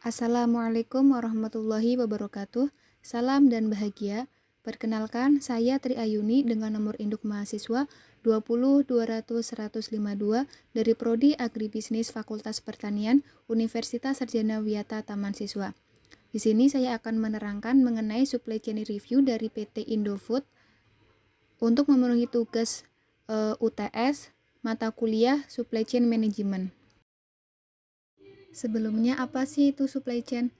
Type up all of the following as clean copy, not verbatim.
Assalamualaikum warahmatullahi wabarakatuh. Salam dan bahagia. Perkenalkan, saya Tri Ayuni dengan nomor induk mahasiswa 20 200 152 dari Prodi Agribisnis Fakultas Pertanian Universitas Sarjana Wiyata Taman Siswa. Di sini saya akan menerangkan mengenai supply chain review dari PT Indofood untuk memenuhi tugas UTS mata kuliah Supply Chain Management. Sebelumnya, apa sih itu supply chain?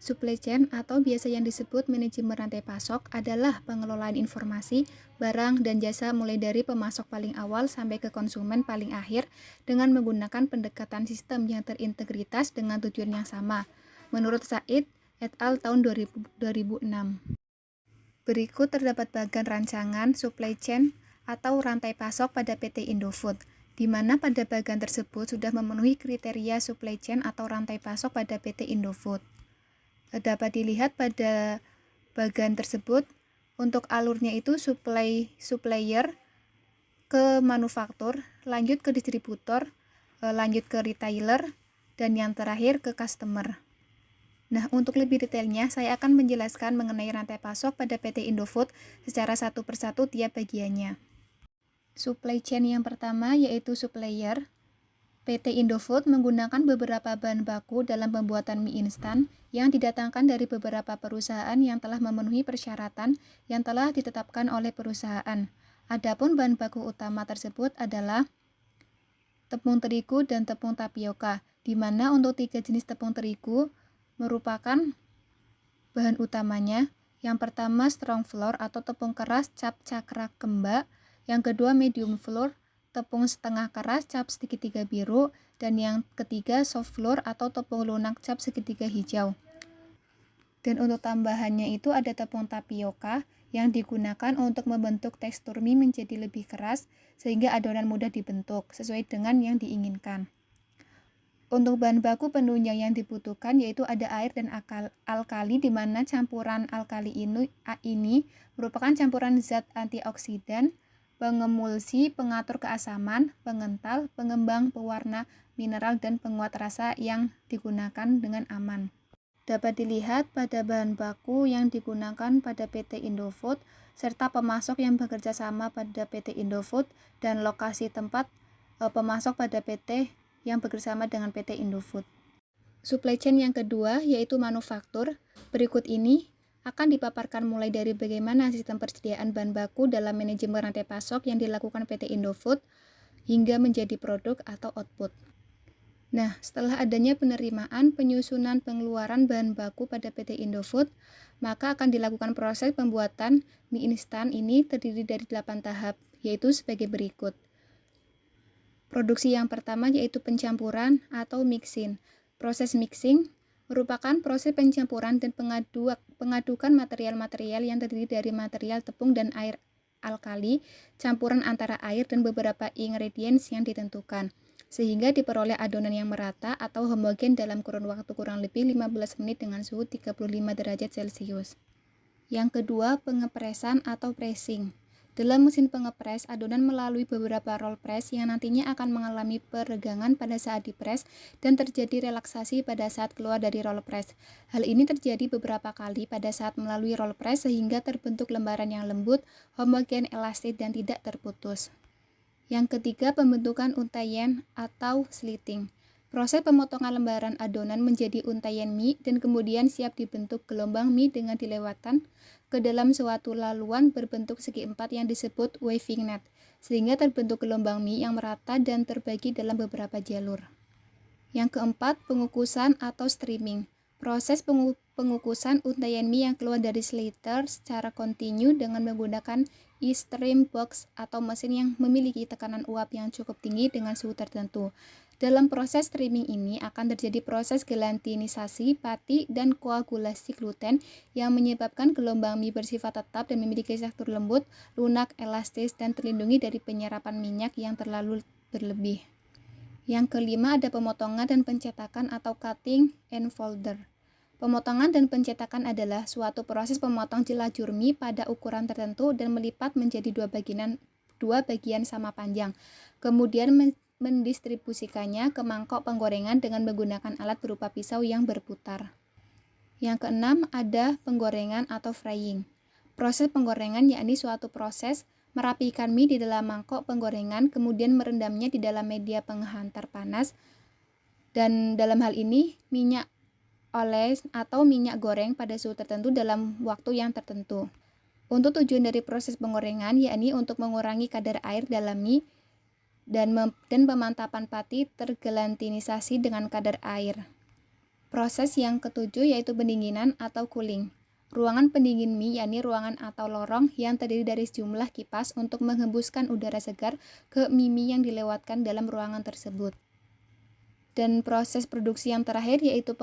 Supply chain atau biasa yang disebut manajemen rantai pasok adalah pengelolaan informasi, barang, dan jasa mulai dari pemasok paling awal sampai ke konsumen paling akhir dengan menggunakan pendekatan sistem yang terintegritas dengan tujuan yang sama. Menurut Said et al. Tahun 2006. Berikut terdapat bagian rancangan supply chain atau rantai pasok pada PT Indofood, di mana pada bagian tersebut sudah memenuhi kriteria supply chain atau rantai pasok pada PT Indofood. Dapat dilihat pada bagian tersebut, untuk alurnya itu supplier ke manufaktur, lanjut ke distributor, lanjut ke retailer, dan yang terakhir ke customer. Nah, untuk lebih detailnya, saya akan menjelaskan mengenai rantai pasok pada PT Indofood secara satu persatu tiap bagiannya. Supply chain yang pertama yaitu supplier. PT Indofood menggunakan beberapa bahan baku dalam pembuatan mie instan yang didatangkan dari beberapa perusahaan yang telah memenuhi persyaratan yang telah ditetapkan oleh perusahaan. Adapun bahan baku utama tersebut adalah tepung terigu dan tepung tapioka, di mana untuk 3 jenis tepung terigu merupakan bahan utamanya. Yang pertama strong flour atau tepung keras cap cakra kemba, yang kedua medium flour tepung setengah keras cap segitiga biru, dan yang ketiga soft flour atau tepung lunak cap segitiga hijau. Dan untuk tambahannya itu ada tepung tapioka yang digunakan untuk membentuk tekstur mie menjadi lebih keras sehingga adonan mudah dibentuk sesuai dengan yang diinginkan. Untuk bahan baku penunjang yang dibutuhkan yaitu ada air dan alkali, di mana campuran alkali ini merupakan campuran zat antioksidan, pengemulsi, pengatur keasaman, pengental, pengembang, pewarna, mineral, dan penguat rasa yang digunakan dengan aman. Dapat dilihat pada bahan baku yang digunakan pada PT Indofood, serta pemasok yang bekerja sama pada PT Indofood, dan lokasi tempat pemasok pada PT yang bekerjasama dengan PT Indofood. Supply chain yang kedua yaitu manufaktur. Berikut ini akan dipaparkan mulai dari bagaimana sistem persediaan bahan baku dalam manajemen rantai pasok yang dilakukan PT Indofood hingga menjadi produk atau output. Nah, setelah adanya penerimaan, penyusunan, pengeluaran bahan baku pada PT Indofood, maka akan dilakukan proses pembuatan mie instan ini terdiri dari 8 tahap, yaitu sebagai berikut. Produksi yang pertama yaitu pencampuran atau mixing. Proses mixing merupakan proses pencampuran dan pengadukan material-material yang terdiri dari material tepung dan air alkali, campuran antara air dan beberapa ingredients yang ditentukan, sehingga diperoleh adonan yang merata atau homogen dalam kurun waktu kurang lebih 15 menit dengan suhu 35 derajat Celcius. Yang kedua, pengepresan atau pressing. Dalam mesin pengepres, adonan melalui beberapa roll press yang nantinya akan mengalami peregangan pada saat dipres dan terjadi relaksasi pada saat keluar dari roll press. Hal ini terjadi beberapa kali pada saat melalui roll press sehingga terbentuk lembaran yang lembut, homogen, elastis, dan tidak terputus. Yang ketiga, pembentukan untaian atau slitting. Proses pemotongan lembaran adonan menjadi untaian mie dan kemudian siap dibentuk gelombang mie dengan dilewatkan ke dalam suatu laluan berbentuk segi empat yang disebut waving net, sehingga terbentuk gelombang mie yang merata dan terbagi dalam beberapa jalur. Yang keempat, pengukusan atau streaming. Proses pengukusan untaian mie yang keluar dari sliter secara kontinu dengan menggunakan e-stream box atau mesin yang memiliki tekanan uap yang cukup tinggi dengan suhu tertentu. Dalam proses streaming ini akan terjadi proses gelatinisasi pati dan koagulasi gluten yang menyebabkan gelombang mie bersifat tetap dan memiliki tekstur lembut, lunak, elastis, dan terlindungi dari penyerapan minyak yang terlalu berlebih. Yang kelima ada pemotongan dan pencetakan atau cutting and folder. Pemotongan dan pencetakan adalah suatu proses pemotong jelajur mie pada ukuran tertentu dan melipat menjadi dua bagian sama panjang. Kemudian mendistribusikannya ke mangkok penggorengan dengan menggunakan alat berupa pisau yang berputar. Yang keenam, ada penggorengan atau frying. Proses penggorengan yakni suatu proses merapikan mie di dalam mangkok penggorengan, kemudian merendamnya di dalam media penghantar panas, dan dalam hal ini minyak oles atau minyak goreng pada suhu tertentu dalam waktu yang tertentu. Untuk tujuan dari proses penggorengan yakni untuk mengurangi kadar air dalam mie dan pemantapan pati tergelatinisasi dengan kadar air. Proses yang ketujuh yaitu pendinginan atau cooling. Ruangan pendingin mie yakni ruangan atau lorong yang terdiri dari sejumlah kipas untuk menghembuskan udara segar ke mie yang dilewatkan dalam ruangan tersebut. Dan proses produksi yang terakhir yaitu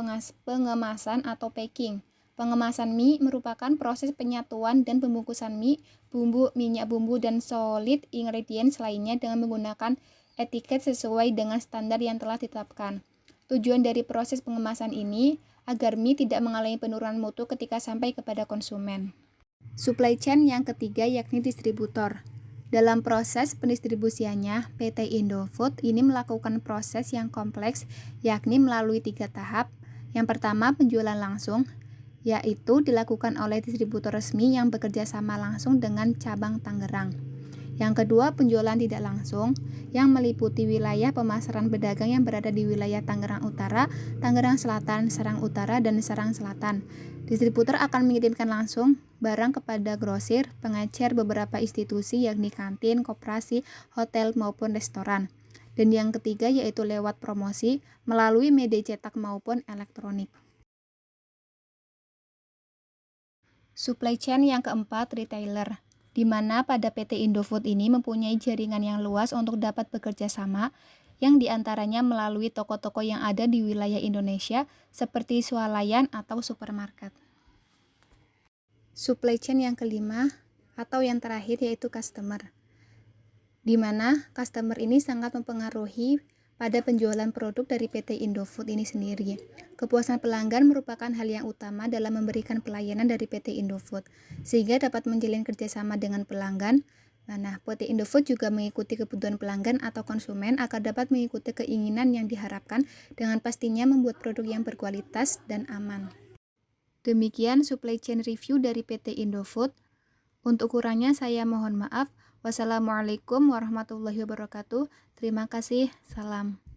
pengemasan atau packing. Pengemasan mie merupakan proses penyatuan dan pembungkusan mie, bumbu, minyak bumbu, dan solid ingredients lainnya dengan menggunakan etiket sesuai dengan standar yang telah ditetapkan. Tujuan dari proses pengemasan ini agar mie tidak mengalami penurunan mutu ketika sampai kepada konsumen. Supply chain yang ketiga yakni distributor. Dalam proses pendistribusiannya, PT Indofood ini melakukan proses yang kompleks, yakni melalui 3 tahap. Yang pertama, penjualan langsung, yaitu dilakukan oleh distributor resmi yang bekerja sama langsung dengan cabang Tangerang. Yang kedua, penjualan tidak langsung, yang meliputi wilayah pemasaran pedagang yang berada di wilayah Tangerang Utara, Tangerang Selatan, Serang Utara, dan Serang Selatan. Distributor akan mengirimkan langsung barang kepada grosir, pengecer, beberapa institusi yakni kantin, koperasi, hotel, maupun restoran. Dan yang ketiga yaitu lewat promosi melalui media cetak maupun elektronik. Supply chain yang keempat, retailer, di mana pada PT Indofood ini mempunyai jaringan yang luas untuk dapat bekerja sama, yang diantaranya melalui toko-toko yang ada di wilayah Indonesia seperti swalayan atau supermarket. Supply chain yang kelima atau yang terakhir yaitu customer, di mana customer ini sangat mempengaruhi pada penjualan produk dari PT Indofood ini sendiri. Kepuasan pelanggan merupakan hal yang utama dalam memberikan pelayanan dari PT Indofood, sehingga dapat menjalin kerjasama dengan pelanggan. Nah, PT Indofood juga mengikuti kebutuhan pelanggan atau konsumen agar dapat mengikuti keinginan yang diharapkan dengan pastinya membuat produk yang berkualitas dan aman. Demikian supply chain review dari PT Indofood. Untuk kurangnya saya mohon maaf. Wassalamualaikum warahmatullahi wabarakatuh. Terima kasih. Salam.